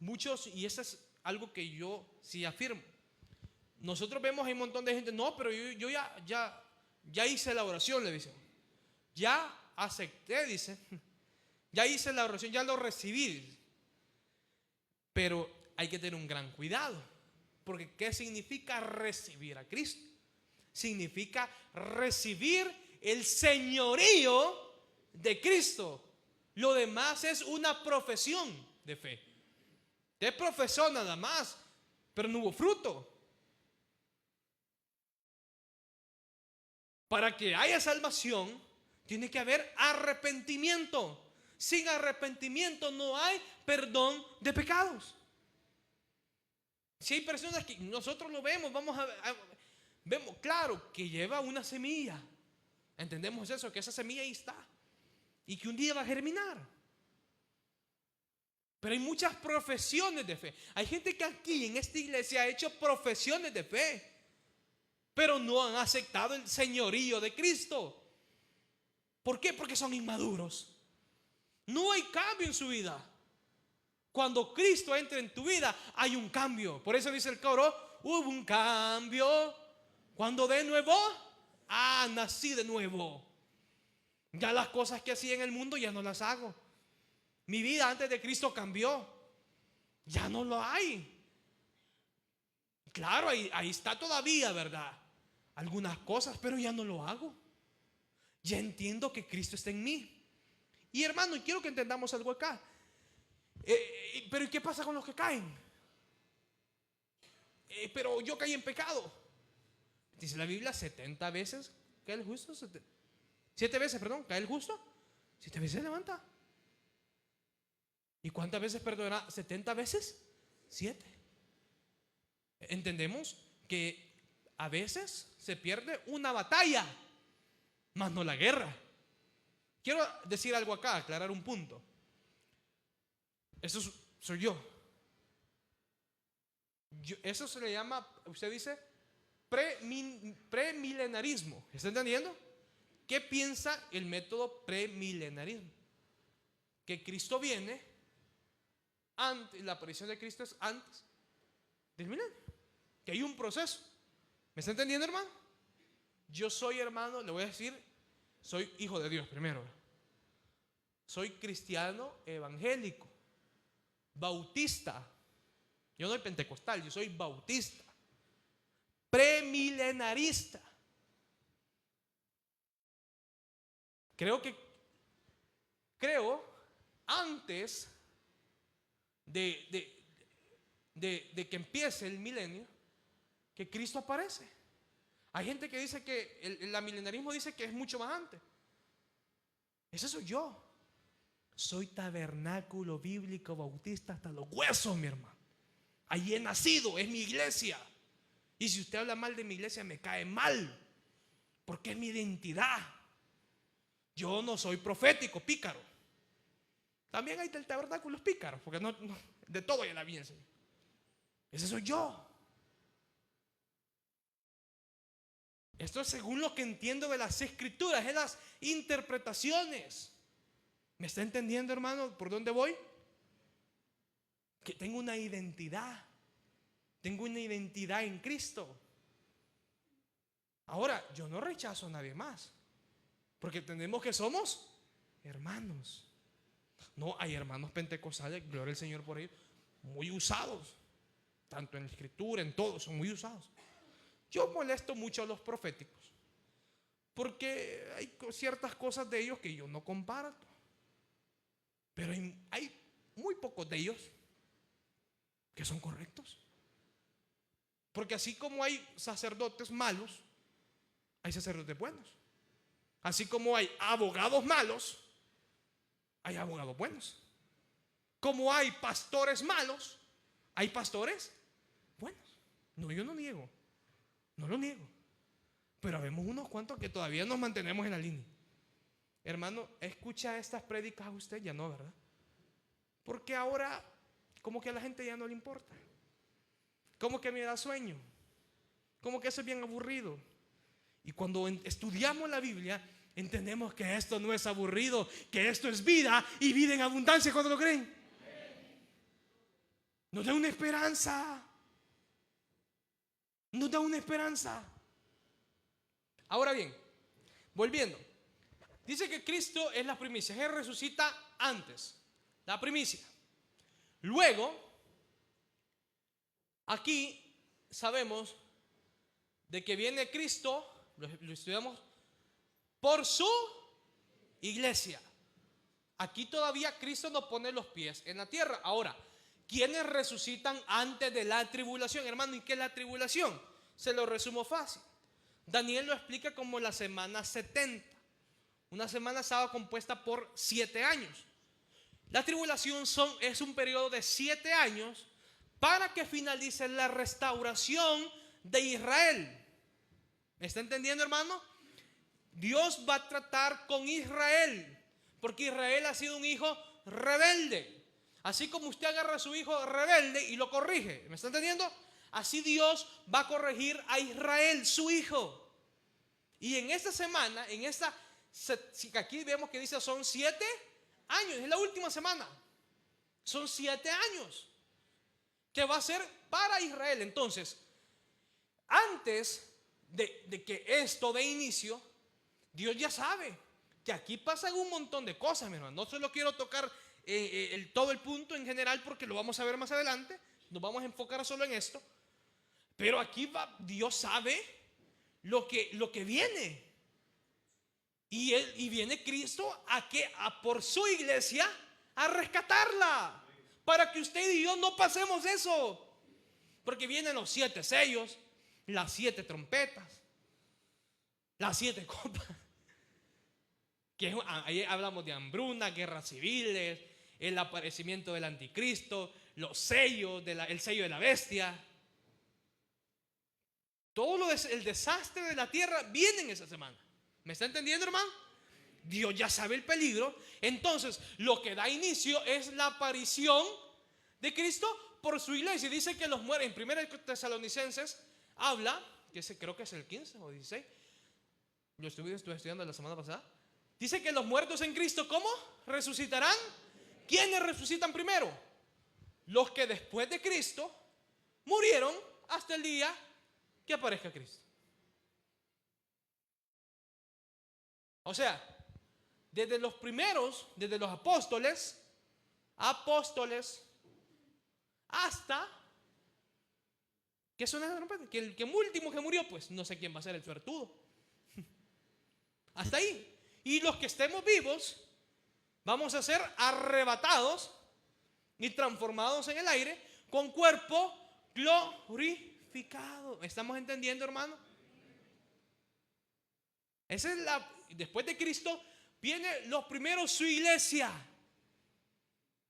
Muchos, y eso es algo que yo sí afirmo. Nosotros vemos hay un montón de gente, no, pero yo ya hice la oración, le dicen. Ya acepté, dice. Ya hice la oración, ya lo recibí. Pero hay que tener un gran cuidado. Porque ¿qué significa recibir a Cristo? Significa recibir el señorío de Cristo. Lo demás es una profesión de fe. Usted profesó nada más, pero no hubo fruto. Para que haya salvación, tiene que haber arrepentimiento. Sin arrepentimiento no hay perdón de pecados. Si hay personas que nosotros lo vemos, vemos claro que lleva una semilla. Entendemos eso, que esa semilla ahí está y que un día va a germinar. Pero hay muchas profesiones de fe. Hay gente que aquí en esta iglesia ha hecho profesiones de fe, pero no han aceptado el señorío de Cristo. ¿Por qué? Porque son inmaduros. No hay cambio en su vida. Cuando Cristo entra en tu vida, hay un cambio. Por eso dice el coro, hubo un cambio. Cuando de nuevo, nací de nuevo. Ya las cosas que hacía en el mundo ya no las hago. Mi vida antes de Cristo cambió. Ya no lo hay. Claro, ahí está todavía, ¿verdad? Algunas cosas, pero ya no lo hago. Ya entiendo que Cristo está en mí. Y hermano, quiero que entendamos algo acá. Pero ¿y qué pasa con los que caen? Pero yo caí en pecado. Dice la Biblia, 70 veces cae el justo. 7 veces, perdón, cae el justo. 7 veces se levanta. ¿Y cuántas veces perdonará? 70 veces 7. Entendemos que a veces se pierde una batalla, mas no la guerra. Quiero decir algo acá, aclarar un punto. Eso soy yo. Eso se le llama, usted dice, premilenarismo. ¿Está entendiendo? ¿Qué piensa el método premilenarismo? Que Cristo viene antes, la aparición de Cristo es antes del milenio, que hay un proceso. ¿Me está entendiendo, hermano? Yo soy, hermano, le voy a decir, soy hijo de Dios primero. Soy cristiano evangélico, bautista. Yo no soy pentecostal, yo soy bautista, premilenarista. Creo antes de que empiece el milenio, que Cristo aparece. Hay gente que dice que el milenarismo dice que es mucho más antes. Ese soy yo. Soy tabernáculo bíblico bautista hasta los huesos, mi hermano. Allí he nacido, es mi iglesia. Y si usted habla mal de mi iglesia, me cae mal, porque es mi identidad. Yo no soy profético, pícaro. También hay del tabernáculo pícaros, porque no, de todo ya la vi, Señor. Ese soy yo. Esto es según lo que entiendo de las escrituras, de las interpretaciones. ¿Me está entendiendo, hermano, por dónde voy? Que tengo una identidad. Tengo una identidad en Cristo. Ahora, yo no rechazo a nadie más, porque entendemos que somos hermanos. No, hay hermanos pentecostales, gloria al Señor por ahí, muy usados, tanto en la escritura, en todo, son muy usados. Yo molesto mucho a los proféticos, porque hay ciertas cosas de ellos que yo no comparto, pero hay muy pocos de ellos que son correctos. Porque así como hay sacerdotes malos, hay sacerdotes buenos. Así como hay abogados malos, hay abogados buenos. Como hay pastores malos, hay pastores buenos. No, yo no niego, no lo niego. Pero habemos unos cuantos que todavía nos mantenemos en la línea. Hermano, ¿escucha estas prédicas a usted? Ya no, ¿verdad? Porque ahora como que a la gente ya no le importa. Como que me da sueño. Como que eso es bien aburrido. Y cuando estudiamos la Biblia, entendemos que esto no es aburrido, que esto es vida y vida en abundancia. ¿Cuándo lo creen? Nos da una esperanza. Nos da una esperanza. Ahora bien, volviendo. Dice que Cristo es la primicia. Él resucita antes. La primicia. Luego, aquí sabemos de que viene Cristo, lo estudiamos, por su iglesia. Aquí todavía Cristo no pone los pies en la tierra. Ahora, ¿quiénes resucitan antes de la tribulación? Hermano, ¿y qué es la tribulación? Se lo resumo fácil. Daniel lo explica como la semana 70. Una semana estaba compuesta por 7 años. La tribulación es un periodo de 7 años para que finalice la restauración de Israel. ¿Me está entendiendo, hermano? Dios va a tratar con Israel, porque Israel ha sido un hijo rebelde. Así como usted agarra a su hijo rebelde y lo corrige, ¿me está entendiendo? Así Dios va a corregir a Israel, su hijo. Y en esta semana, aquí vemos que dice son 7 años, es la última semana. Son 7 años que va a ser para Israel. Entonces, antes de que esto dé inicio, Dios ya sabe que aquí pasan un montón de cosas, mi hermano. No solo quiero tocar todo el punto en general, porque lo vamos a ver más adelante. Nos vamos a enfocar solo en esto. Pero aquí Dios sabe lo que viene. Y viene Cristo por su iglesia a rescatarla, para que usted y yo no pasemos eso. Porque vienen los 7 sellos, las 7 trompetas, las 7 copas. Ahí hablamos de hambruna, guerras civiles, el aparecimiento del anticristo, los sellos, el sello de la bestia. Todo el desastre de la tierra viene en esa semana. ¿Me está entendiendo, hermano? Dios ya sabe el peligro. Entonces, lo que da inicio es la aparición de Cristo por su iglesia. Y dice que los muertos, en 1 Tesalonicenses habla, creo que es el 15 o 16, yo estuve estudiando la semana pasada, dice que los muertos en Cristo, ¿cómo? Resucitarán. ¿Quiénes resucitan primero? Los que después de Cristo murieron hasta el día que aparezca Cristo. O sea, desde los primeros, desde los apóstoles, hasta que son que el último que murió, pues no sé quién va a ser el suertudo. Hasta ahí. Y los que estemos vivos vamos a ser arrebatados y transformados en el aire con cuerpo glorificado. ¿Estamos entendiendo, hermano? Esa es después de Cristo viene los primeros su iglesia.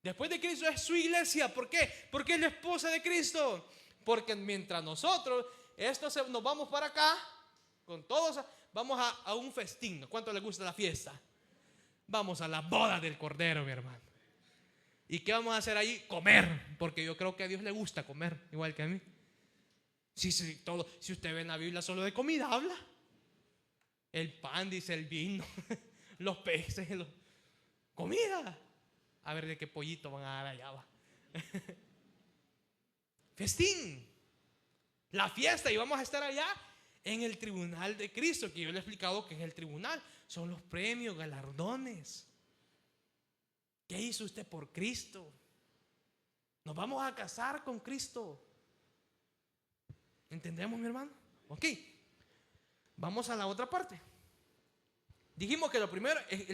Después de Cristo es su iglesia. ¿Por qué? Porque es la esposa de Cristo. Porque mientras nosotros nos vamos para acá, con todos, vamos a un festín. ¿Cuánto les gusta la fiesta? Vamos a la boda del Cordero, mi hermano. ¿Y qué vamos a hacer ahí? Comer. Porque yo creo que a Dios le gusta comer, igual que a mí. Si usted ve en la Biblia, solo de comida habla. El pan, dice, el vino, los peces, comida. A ver de qué pollito van a dar allá, va. Festín. La fiesta, y vamos a estar allá en el tribunal de Cristo, que yo le he explicado que es el tribunal. Son los premios, galardones. ¿Qué hizo usted por Cristo? Nos vamos a casar con Cristo. ¿Entendemos, mi hermano? Ok. Vamos a la otra parte. Dijimos que el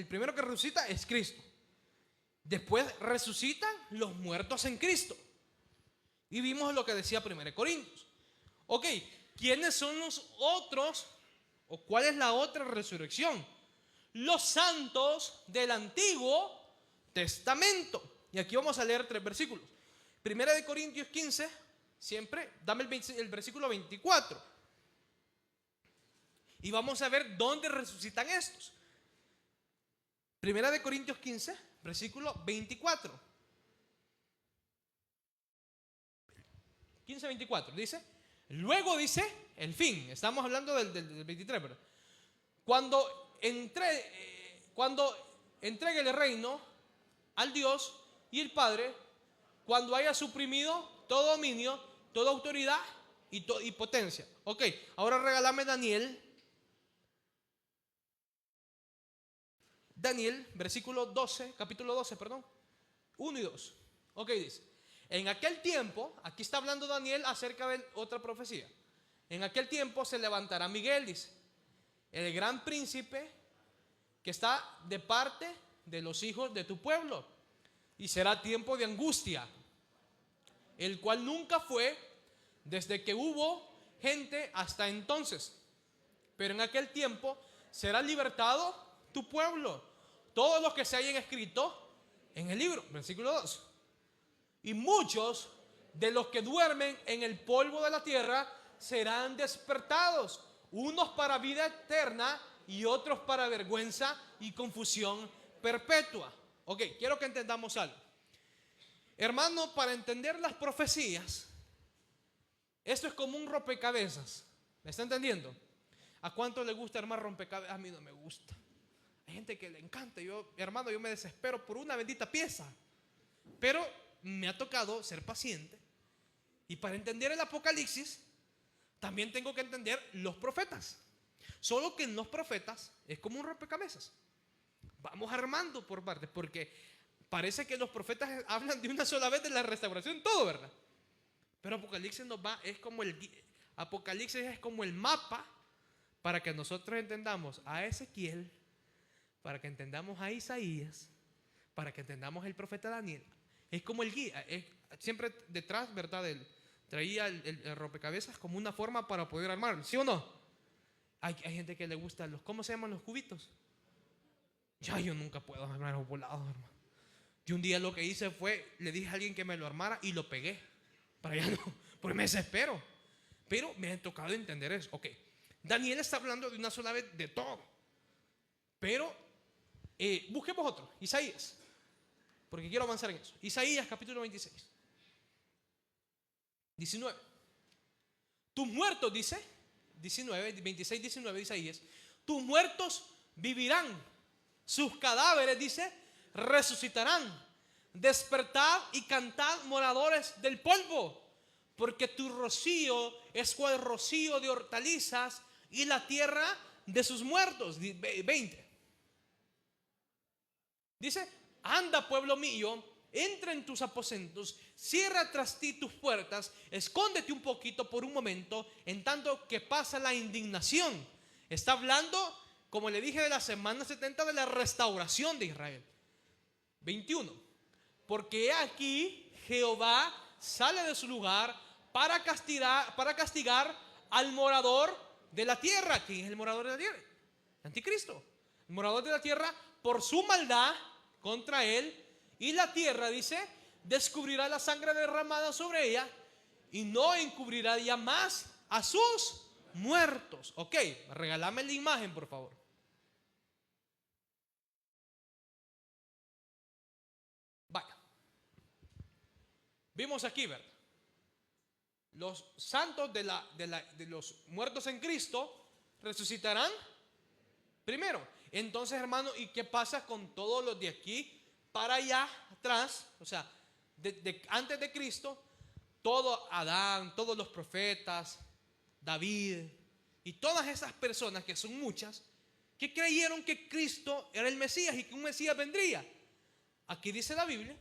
primero que resucita es Cristo. Después resucitan los muertos en Cristo. Y vimos lo que decía 1 Corintios. Ok, ¿quiénes son los otros? ¿O cuál es la otra resurrección? Los santos del Antiguo Testamento. Y aquí vamos a leer 3 versículos. 1 Corintios 15, siempre, dame el versículo 24. Y vamos a ver dónde resucitan estos. 1 Corintios 15, versículo 24. 15:24 dice, luego dice el fin. Estamos hablando del 23, ¿verdad? Cuando entregue el reino al Dios y el Padre, cuando haya suprimido todo dominio, toda autoridad y potencia. Ok, ahora regálame Daniel, versículo 12, capítulo 12, perdón, 1 y 2. Ok, dice, en aquel tiempo, aquí está hablando Daniel acerca de otra profecía. En aquel tiempo se levantará Miguel, dice, el gran príncipe que está de parte de los hijos de tu pueblo, y será tiempo de angustia, el cual nunca fue desde que hubo gente hasta entonces. Pero en aquel tiempo será libertado tu pueblo, todos los que se hayan escrito en el libro. Versículo 2. Y muchos de los que duermen en el polvo de la tierra serán despertados, unos para vida eterna y otros para vergüenza y confusión perpetua. Ok, quiero que entendamos algo. Hermano, para entender las profecías, esto es como un rompecabezas. ¿Me está entendiendo? ¿A cuánto le gusta armar rompecabezas? A mí no me gusta. Hay gente que le encanta. Hermano, yo me desespero por una bendita pieza. Pero me ha tocado ser paciente. Y para entender el Apocalipsis, también tengo que entender los profetas. Solo que en los profetas es como un rompecabezas. Vamos armando por partes, porque parece que los profetas hablan de una sola vez de la restauración, todo, ¿verdad? Pero Apocalipsis Apocalipsis es como el mapa para que nosotros entendamos a Ezequiel, para que entendamos a Isaías, para que entendamos el profeta Daniel. Es como el guía, siempre detrás, ¿verdad? Traía el rompecabezas como una forma para poder armar, ¿sí o no? Hay gente que le gusta ¿cómo se llaman los cubitos? Ya yo nunca puedo armar los volados, hermano. Yo un día lo que hice fue, le dije a alguien que me lo armara y lo pegué. Para allá no, porque me desespero. Pero me ha tocado entender eso. Ok, Daniel está hablando de una sola vez de todo. Pero busquemos otro, Isaías. Porque quiero avanzar en eso. Isaías capítulo 26. 19. Tus muertos, dice, 19, 26, 19 de Isaías, tus muertos vivirán, sus cadáveres, dice, resucitarán. Despertad y cantad, moradores del polvo, porque tu rocío es cual rocío de hortalizas y la tierra de sus muertos. 20. Dice, anda, pueblo mío, entra en tus aposentos, cierra tras ti tus puertas, escóndete un poquito por un momento, en tanto que pasa la indignación. Está hablando, como le dije, de la semana 70, de la restauración de Israel. 21. Porque aquí Jehová sale de su lugar para castigar al morador de la tierra. ¿Quién es el morador de la tierra? El anticristo. El morador de la tierra por su maldad contra él. Y la tierra, dice, descubrirá la sangre derramada sobre ella y no encubrirá ya más a sus muertos. Ok, regálame la imagen, por favor. Vaya. Vimos aquí, ¿verdad? Los santos de los muertos en Cristo resucitarán primero. Entonces, hermano, ¿y qué pasa con todos los de aquí para allá atrás? O sea, antes de Cristo, todo Adán, todos los profetas, David y todas esas personas, que son muchas, que creyeron que Cristo era el Mesías y que un Mesías vendría. Aquí dice la Biblia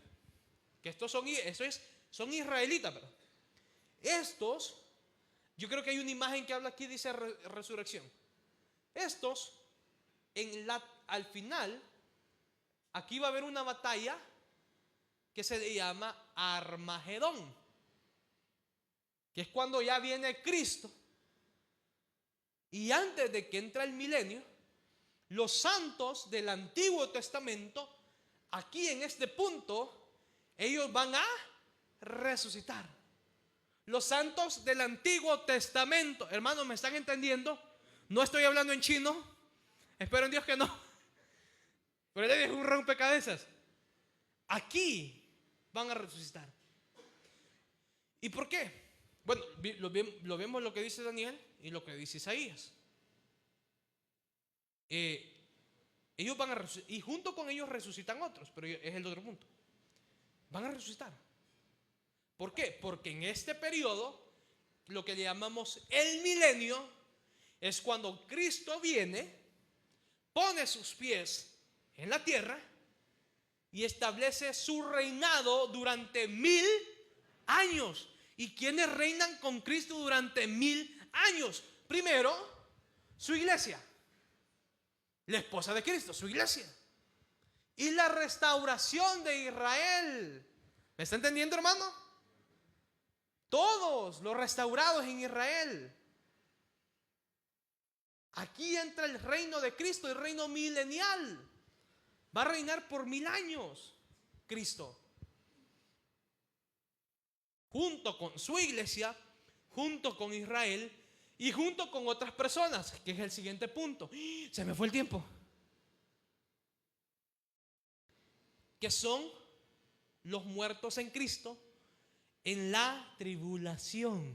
que son israelitas, ¿verdad? Estos, yo creo que hay una imagen que habla aquí, dice resurrección. Estos, al final, aquí va a haber una batalla que se llama Armagedón, que es cuando ya viene Cristo. Y antes de que entre el milenio, los santos del Antiguo Testamento, aquí en este punto, ellos van a resucitar. Los santos del Antiguo Testamento, hermanos, ¿me están entendiendo? No estoy hablando en chino, espero en Dios que no, pero es un rompecabezas. Aquí van a resucitar. ¿Y por qué? Bueno, lo vemos lo que dice Daniel y lo que dice Isaías. Ellos van a resucitar, y junto con ellos resucitan otros, pero es el otro punto. Van a resucitar. ¿Por qué? Porque en este periodo, lo que le llamamos el milenio, es cuando Cristo viene, pone sus pies en la tierra y establece su reinado durante 1000 años. ¿Y quiénes reinan con Cristo durante 1000 años? Primero, su iglesia, la esposa de Cristo, su iglesia, y la restauración de Israel. ¿Me está entendiendo, hermano? Todos los restaurados en Israel. Aquí entra el reino de Cristo, el reino milenial. Va a reinar por 1000 años Cristo, junto con su iglesia, junto con Israel y junto con otras personas, que es el siguiente punto. Se me fue el tiempo. Que son los muertos en Cristo en la tribulación.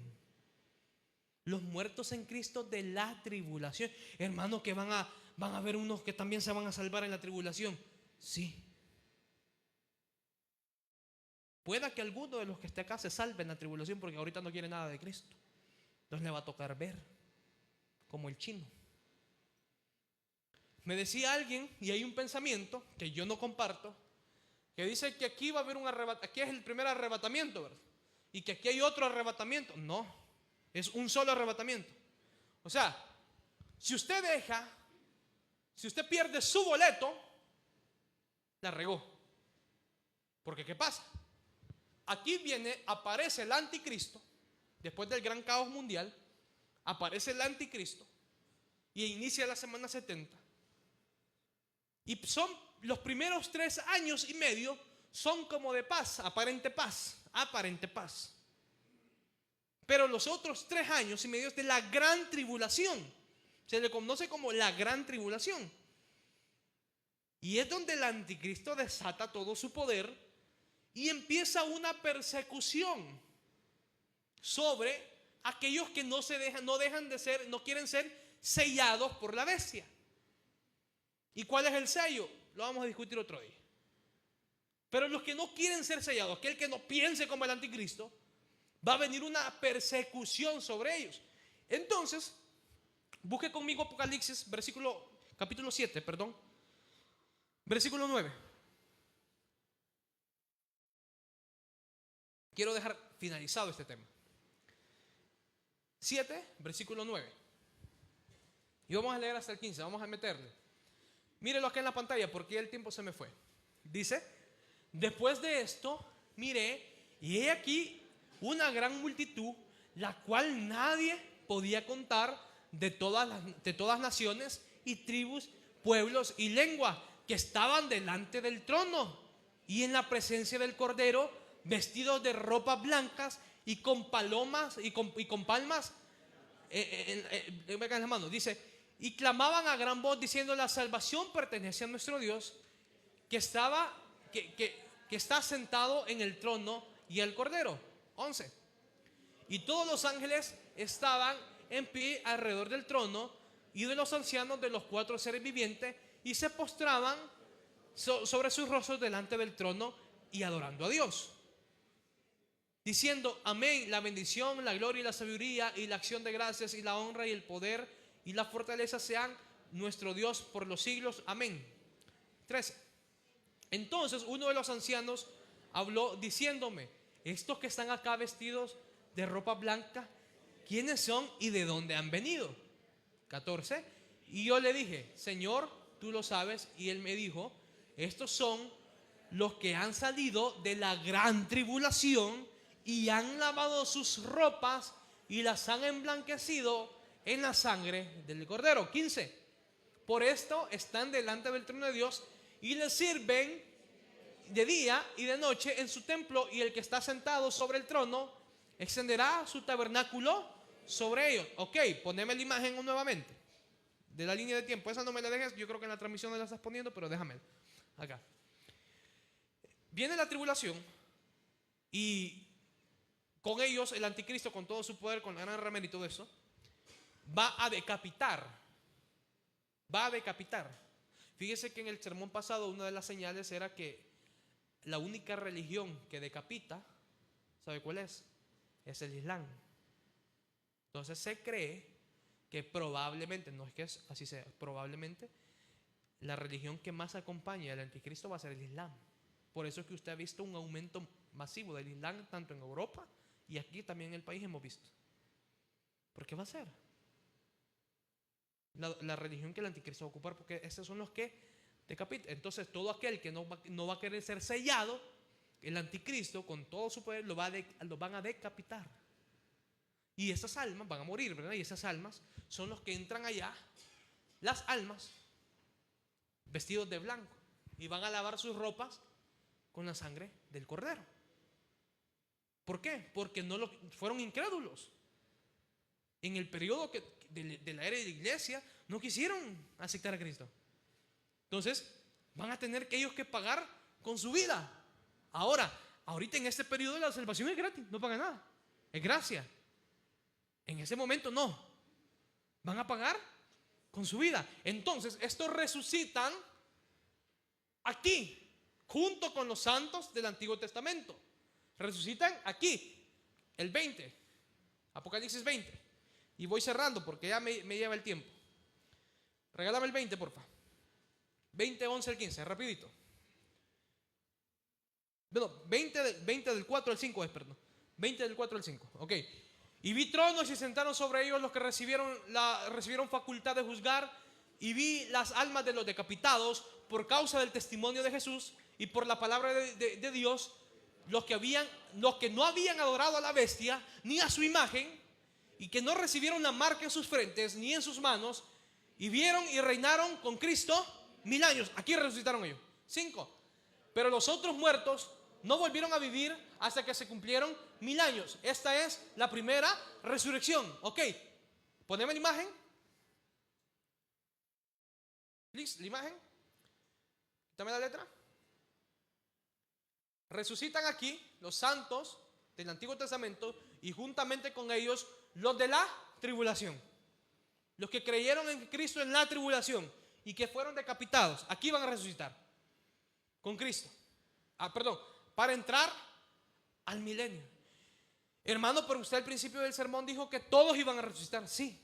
Los muertos en Cristo de la tribulación. Hermano, que van a haber unos que también se van a salvar en la tribulación. Sí. Pueda que alguno de los que esté acá se salve en la tribulación, porque ahorita no quiere nada de Cristo. Entonces le va a tocar ver, como el chino. Me decía alguien, y hay un pensamiento que yo no comparto, que dice que aquí va a haber un arrebatamiento. Aquí es el primer arrebatamiento, ¿verdad? Y que aquí hay otro arrebatamiento. No, es un solo arrebatamiento. O sea, si usted pierde su boleto, la regó. Porque ¿qué pasa? Aquí aparece el anticristo, después del gran caos mundial, aparece el anticristo y inicia la semana 70. Y son los primeros 3 años y medio, son como de paz, aparente paz. Pero los otros 3 años y medio es de la gran tribulación. Se le conoce como la gran tribulación. Y es donde el anticristo desata todo su poder y empieza una persecución sobre aquellos que no dejan de ser, no quieren ser sellados por la bestia. ¿Y cuál es el sello? Lo vamos a discutir otro día. Pero los que no quieren ser sellados, aquel que no piense como el anticristo, va a venir una persecución sobre ellos. Entonces, busque conmigo Apocalipsis, capítulo 7, versículo 9. Quiero dejar finalizado este tema. 7, versículo 9. Y vamos a leer hasta el 15, vamos a meterle. Mírelo acá en la pantalla porque el tiempo se me fue. Dice: después de esto, miré, y he aquí una gran multitud, la cual nadie podía contar, de todas naciones y tribus, pueblos y lenguas, que estaban delante del trono y en la presencia del Cordero, vestidos de ropas blancas y con palomas y con palmas en las manos. Dice: y clamaban a gran voz diciendo: la salvación pertenece a nuestro Dios, que está sentado en el trono y el Cordero. 11. Y todos los ángeles estaban en pie alrededor del trono y de los ancianos de los 4 seres vivientes, y se postraban sobre sus rostros delante del trono y adorando a Dios, diciendo: amén, la bendición, la gloria y la sabiduría y la acción de gracias y la honra y el poder y la fortaleza sean nuestro Dios por los siglos. Amén. 13. Entonces uno de los ancianos habló diciéndome: estos que están acá vestidos de ropa blanca, ¿quiénes son y de dónde han venido? 14. Y yo le dije: Señor, tú lo sabes. Y él me dijo: estos son los que han salido de la gran tribulación y han lavado sus ropas y las han emblanquecido en la sangre del Cordero. 15. Por esto están delante del trono de Dios y le sirven de día y de noche en su templo, y el que está sentado sobre el trono extenderá su tabernáculo sobre ellos. Ok, poneme la imagen nuevamente de la línea de tiempo. Esa no me la dejes, yo creo que en la transmisión no la estás poniendo, pero déjame acá. Viene la tribulación y con ellos el anticristo, con todo su poder, con la gran ramera y todo eso, va a decapitar. Fíjese que en el sermón pasado una de las señales era que la única religión que decapita, ¿sabe cuál es? Es el Islam. Entonces se cree que probablemente, no es que así sea, probablemente la religión que más acompaña al anticristo va a ser el Islam. Por eso es que usted ha visto un aumento masivo del Islam tanto en Europa y aquí también en el país hemos visto. ¿Por qué va a ser? La religión que el anticristo va a ocupar, porque esos son los que decapitan. Entonces todo aquel que no va a querer ser sellado, el anticristo con todo su poder lo van a decapitar. Y esas almas van a morir, ¿verdad? Y esas almas son los que entran allá, las almas vestidos de blanco, y van a lavar sus ropas con la sangre del Cordero. ¿Por qué? Porque fueron incrédulos. En el periodo de la era de la iglesia no quisieron aceptar a Cristo. Entonces van a tener que ellos que pagar con su vida. Ahorita en este periodo la salvación es gratis, no pagan nada, es gracia. En ese momento no, van a pagar con su vida. Entonces estos resucitan aquí junto con los santos del Antiguo Testamento. Resucitan aquí, el 20, Apocalipsis 20. Y voy cerrando porque ya me lleva el tiempo. Regálame el 20, porfa. 20, 11 al 15, rapidito. Bueno, 20 del 4 al 5 es, perdón. 20 del 4 al 5, ok. Y vi tronos y sentaron sobre ellos los que recibieron facultad de juzgar. Y vi las almas de los decapitados por causa del testimonio de Jesús y por la palabra de Dios, los que no habían adorado a la bestia ni a su imagen, y que no recibieron la marca en sus frentes ni en sus manos, y vieron y reinaron con Cristo 1000 años. Aquí resucitaron ellos. 5. Pero los otros muertos no volvieron a vivir hasta que se cumplieron 1000 años. Esta es la primera resurrección. Ok, poneme la imagen. Please, la imagen. Quítame la letra. Resucitan aquí los santos del Antiguo Testamento y juntamente con ellos los de la tribulación. Los que creyeron en Cristo en la tribulación y que fueron decapitados, aquí van a resucitar con Cristo. Para entrar al milenio. Hermano, pero usted al principio del sermón dijo que todos iban a resucitar. Sí,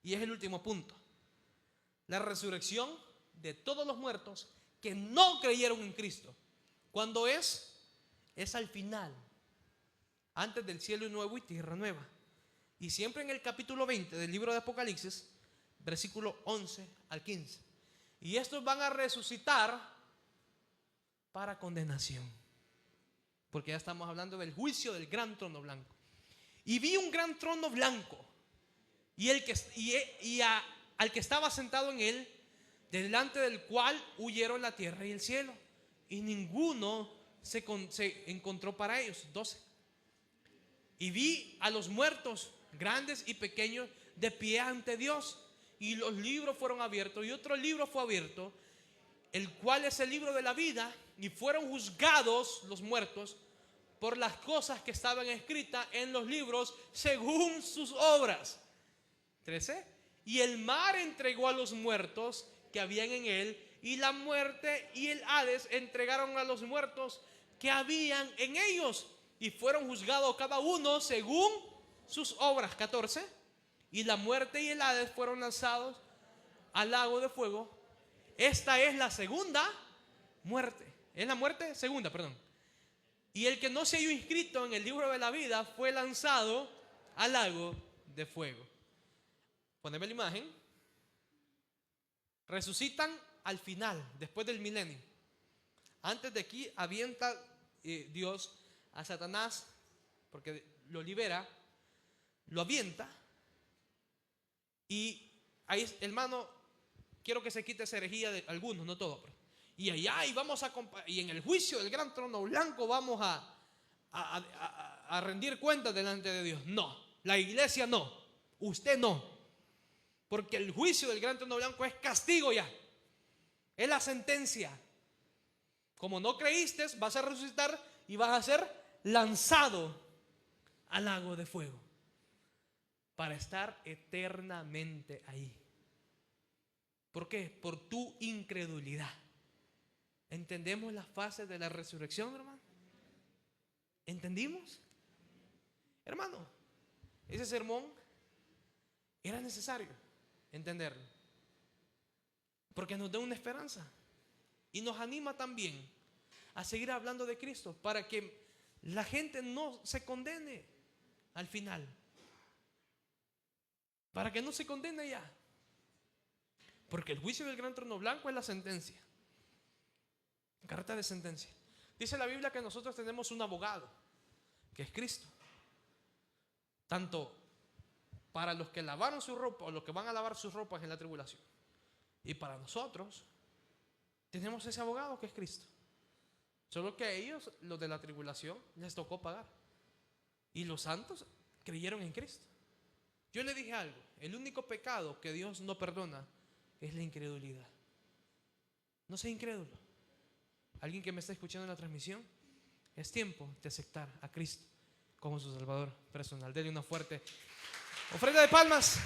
y es el último punto. La resurrección de todos los muertos que no creyeron en Cristo. ¿Cuándo es? Es al final, antes del cielo nuevo y tierra nueva. Y siempre en el capítulo 20 del libro de Apocalipsis, versículo 11 al 15. Y estos van a resucitar para condenación. Porque ya estamos hablando del juicio del gran trono blanco. Y vi un gran trono blanco. Al que estaba sentado en él, delante del cual huyeron la tierra y el cielo. Y ninguno se encontró para ellos. 12. Y vi a los muertos, grandes y pequeños, de pie ante Dios. Y los libros fueron abiertos. Y otro libro fue abierto, el cual es el libro de la vida. Y fueron juzgados los muertos por las cosas que estaban escritas en los libros según sus obras. 13. Y el mar entregó a los muertos que habían en él, y la muerte y el Hades entregaron a los muertos que habían en ellos, y fueron juzgados cada uno según sus obras. 14. Y la muerte y el Hades fueron lanzados al lago de fuego. Esta es la segunda muerte. Es la muerte segunda, perdón. Y el que no se halló inscrito en el libro de la vida fue lanzado al lago de fuego. Poneme la imagen. Resucitan al final, después del milenio. Antes de aquí avienta Dios a Satanás, porque lo libera, lo avienta. Y ahí, hermano, quiero que se quite esa herejía de algunos, no todos. Y allá y en el juicio del gran trono blanco vamos a rendir cuentas delante de Dios. No, la iglesia no, usted no. Porque el juicio del gran trono blanco es castigo ya. Es la sentencia. Como no creíste, vas a resucitar y vas a ser lanzado al lago de fuego para estar eternamente ahí. ¿Por qué? Por tu incredulidad. ¿Entendemos las fases de la resurrección, hermano? ¿Entendimos? Hermano, ese sermón era necesario entenderlo, porque nos da una esperanza y nos anima también a seguir hablando de Cristo, para que la gente no se condene al final, para que no se condene ya, porque el juicio del gran trono blanco es la sentencia, carta de sentencia. Dice la Biblia que nosotros tenemos un abogado, que es Cristo, tanto para los que lavaron su ropa o los que van a lavar sus ropas en la tribulación, y para nosotros tenemos ese abogado que es Cristo. Solo que a ellos, los de la tribulación, les tocó pagar, y los santos creyeron en Cristo. Yo le dije algo: el único pecado que Dios no perdona es la incredulidad. No sea incrédulo. Alguien que me está escuchando en la transmisión, es tiempo de aceptar a Cristo como su Salvador personal. Denle una fuerte ofrenda de palmas.